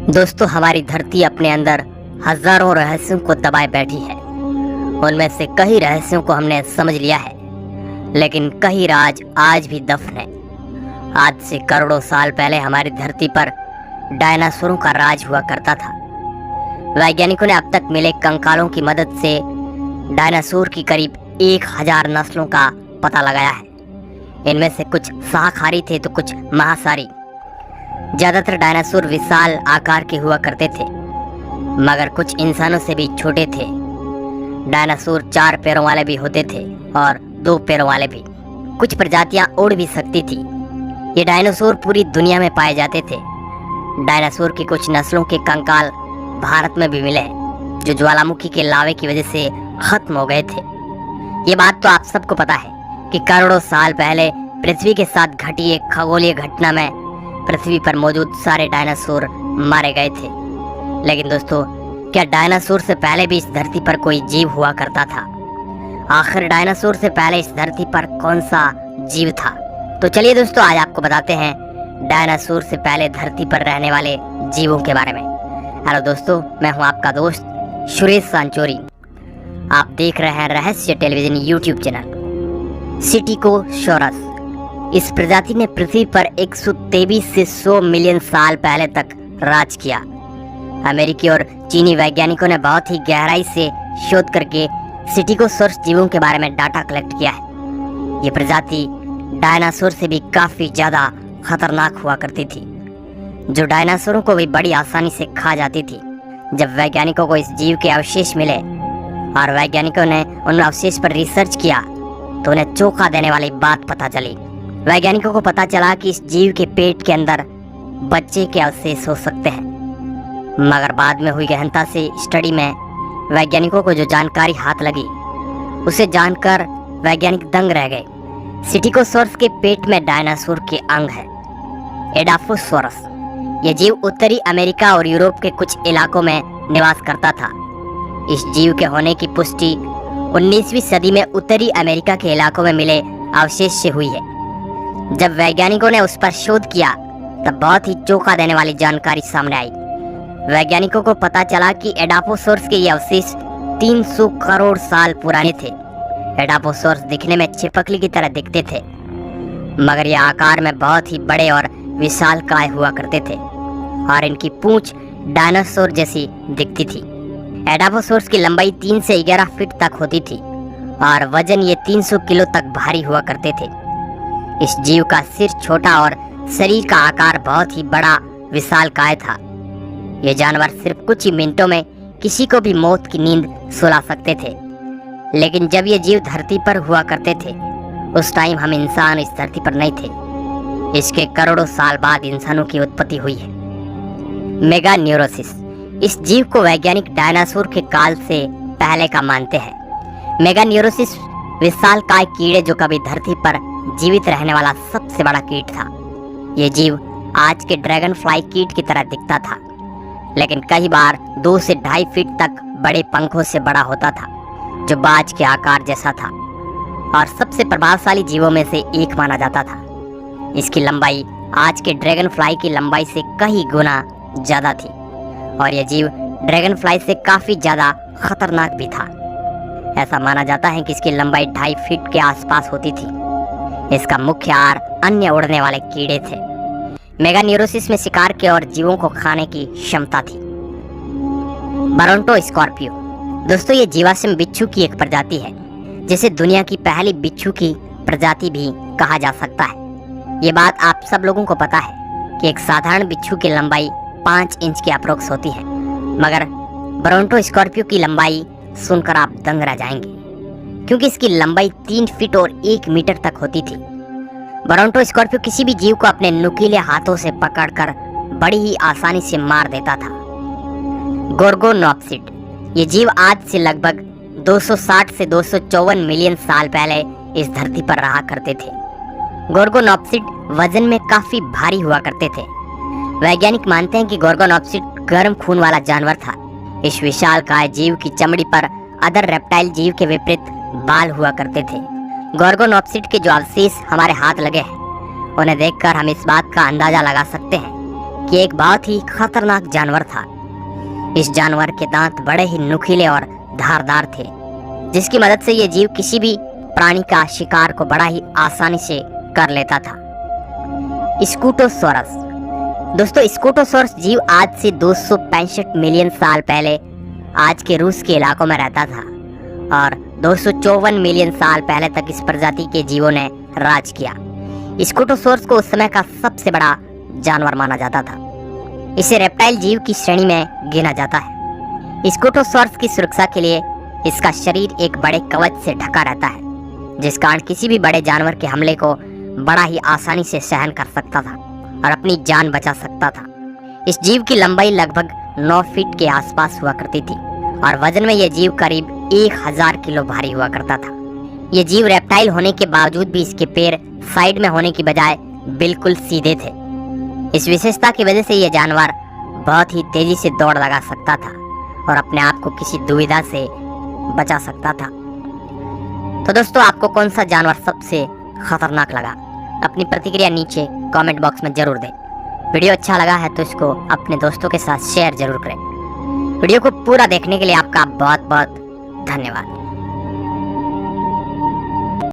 दोस्तों, हमारी धरती अपने अंदर हजारों रहस्यों को दबाए बैठी है। उनमें से कई रहस्यों को हमने समझ लिया है, लेकिन कई राज आज भी दफन है। आज से करोड़ों साल पहले हमारी धरती पर डायनासोरों का राज हुआ करता था। वैज्ञानिकों ने अब तक मिले कंकालों की मदद से डायनासोर की करीब 1000 नस्लों का पता लगाया है। इनमें से कुछ शाकाहारी थे तो कुछ मांसाहारी। ज्यादातर डायनासोर विशाल आकार के हुआ करते थे, मगर कुछ इंसानों से भी छोटे थे। डायनासोर 4 पैरों वाले भी होते थे और 2 पैरों वाले भी। कुछ प्रजातियां उड़ भी सकती थी। ये डायनासोर पूरी दुनिया में पाए जाते थे। डायनासोर की कुछ नस्लों के कंकाल भारत में भी मिले हैं, जो ज्वालामुखी के लावे की वजह से खत्म हो गए थे। ये बात तो आप सबको पता है कि करोड़ों साल पहले पृथ्वी के साथ घटी एक खगोलीय घटना में पृथ्वी पर मौजूद सारे डायनासोर मारे गए थे। लेकिन दोस्तों, क्या डायनासोर से पहले भी इस धरती पर कोई जीव हुआ करता था? आखिर डायनासोर से पहले इस धरती पर कौन सा जीव था? तो चलिए दोस्तों, आज आपको बताते हैं डायनासोर से पहले धरती पर रहने वाले जीवों के बारे में। हेलो दोस्तों, मैं हूं आपका दोस्त सुरेश सांचोरी। आप देख रहे हैं रहस्य टेलीविजन यूट्यूब चैनल। स्टीगोसॉरस इस प्रजाति ने पृथ्वी पर 123 से 100 मिलियन साल पहले तक राज किया। अमेरिकी और चीनी वैज्ञानिकों ने बहुत ही गहराई से शोध करके स्टीगोसॉरस जीवों के बारे में डाटा कलेक्ट किया है। ये प्रजाति डायनासोर से भी काफी ज्यादा खतरनाक हुआ करती थी, जो डायनासोरों को भी बड़ी आसानी से खा जाती थी। जब वैज्ञानिकों को इस जीव के अवशेष मिले और वैज्ञानिकों ने उन अवशेष पर रिसर्च किया, तो उन्हें चौंका देने वाली बात पता चली। वैज्ञानिकों को पता चला कि इस जीव के पेट के अंदर बच्चे के अवशेष हो सकते हैं। मगर बाद में हुई गहनता से स्टडी में वैज्ञानिकों को जो जानकारी हाथ लगी, उसे जानकर वैज्ञानिक दंग रह गए। स्टीगोसॉरस के पेट में डायनासोर के अंग है, एडाफोसॉरस। यह जीव उत्तरी अमेरिका और यूरोप के कुछ इलाकों में निवास करता था। इस जीव के होने की पुष्टि 19वीं सदी में उत्तरी अमेरिका के इलाकों में मिले अवशेष से हुई है। जब वैज्ञानिकों ने उस पर शोध किया, तब बहुत ही चौंका देने वाली जानकारी सामने आई। वैज्ञानिकों को पता चला कि एडाफोसॉरस के ये अवशेष 300 करोड़ साल पुराने थे। एडाफोसॉरस दिखने में छिपकली की तरह दिखते थे, मगर ये आकार में बहुत ही बड़े और विशालकाय हुआ करते थे और इनकी पूंछ डायनासोर जैसी दिखती थी। एडाफोसॉरस की लंबाई 3 से 11 फीट तक होती थी और वजन ये 300 किलो तक भारी हुआ करते थे। इस जीव का सिर छोटा और शरीर का आकार बहुत ही बड़ा विशालकाय था। ये जानवर सिर्फ कुछ ही मिनटों में किसी को भी मौत की नींद सुला सकते थे। लेकिन जब ये जीव धरती पर हुआ करते थे, उस टाइम हम इंसान इस धरती पर नहीं थे। इसके करोड़ों साल बाद इंसानों की उत्पत्ति हुई है। मेगान्यूरोसिस इस जीव को वैज्ञानिक डायनासोर के काल से पहले का मानते हैं। मेगान्यूरोसिस विशालकाय कीड़े जो कभी धरती पर जीवित रहने वाला सबसे बड़ा कीट था। ये जीव आज के ड्रैगन फ्लाई कीट की तरह दिखता था, लेकिन कई बार 2 से 2.5 फीट तक बड़े पंखों से बड़ा होता था, जो बाज के आकार जैसा था और सबसे प्रभावशाली जीवों में से एक माना जाता था। इसकी लंबाई आज के ड्रैगन फ्लाई की लंबाई से कई गुना ज्यादा थी और यह जीव ड्रैगन फ्लाई से काफी ज्यादा खतरनाक भी था। ऐसा माना जाता है कि इसकी लंबाई 2.5 फीट के आसपास होती थी। इसका मुख्य आहार अन्य उड़ने वाले कीड़े थे। मेगान्यूरोसिस में शिकार के और जीवों को खाने की क्षमता थी। बरोंटोस्कॉर्पियो दोस्तों, ये जीवाश्म बिच्छू की एक प्रजाति है, जिसे दुनिया की पहली बिच्छू की प्रजाति भी कहा जा सकता है। ये बात आप सब लोगों को पता है कि एक साधारण बिच्छू की लंबाई 5 इंच के अप्रोक्स होती है, मगर बरोंटोस्कॉर्पियो की लंबाई सुनकर आप दंग रह जाएंगे, क्योंकि इसकी लंबाई 3 फीट और 1 मीटर तक होती थी। बरोंटोस्कॉर्पियो किसी भी जीव को अपने नुकीले हाथों से पकड़कर बड़ी ही आसानी से मार देता था। गोर्गोनॉप्सिड ये जीव आज से लगभग 260 से 254 मिलियन साल पहले इस धरती पर रहा करते थे। गोर्गोनॉप्सिड वजन में काफी भारी हुआ करते थे। वैज्ञानिक मानते हैं कि गोर्गोनॉप्सिड गर्म खून वाला जानवर था। इस विशालकाय जीव की चमड़ी पर अदर रेप्टाइल जीव के विपरीत बाल हुआ करते थे। गोर्गोनॉप्सिड के जो अवशेष हमारे हाथ लगे हैं, उन्हें देखकर हम इस बात का अंदाजा लगा सकते हैं कि एक बहुत ही खतरनाक जानवर था। इस जानवर के दांत बड़े ही नुकीले और धारदार थे, जिसकी मदद से यह जीव किसी भी प्राणी का शिकार को बड़ा ही आसानी से कर लेता था। स्कूटोसोरस। दोस्तों, स्कूटोसोरस जीव आज से 265 मिलियन साल पहले आज के रूस के इलाकों में रहता था और 254 मिलियन साल पहले तक इस प्रजाति के जीवों ने राज किया। स्कूटोसोरस को उस समय का सबसे बड़ा जानवर माना जाता था। इसे रेप्टाइल जीव की श्रेणी में गिना जाता है। स्कूटोसोरस की सुरक्षा के लिए इसका शरीर एक बड़े कवच से ढका रहता है, जिस कारण किसी भी बड़े जानवर के हमले को बड़ा ही आसानी से सहन कर सकता था और अपनी जान बचा सकता था। इस जीव की लंबाई लगभग 9 फीट के आसपास हुआ करती थी और वजन में यह जीव करीब 1000 किलो भारी हुआ करता था। यह जीव रेप्टाइल होने के बावजूद भी इसके पैर साइड में होने की बजाय बिल्कुल सीधे थे। इस विशेषता की वजह से यह जानवर बहुत ही तेजी से दौड़ लगा सकता था और अपने आप को किसी दुविधा से बचा सकता था। तो दोस्तों, आपको कौन सा जानवर सबसे खतरनाक लगा? अपनी प्रतिक्रिया नीचे कमेंट बॉक्स में जरूर दें। वीडियो अच्छा लगा है तो इसको अपने दोस्तों के साथ शेयर जरूर करें। वीडियो को पूरा देखने के लिए आपका बहुत बहुत धन्यवाद।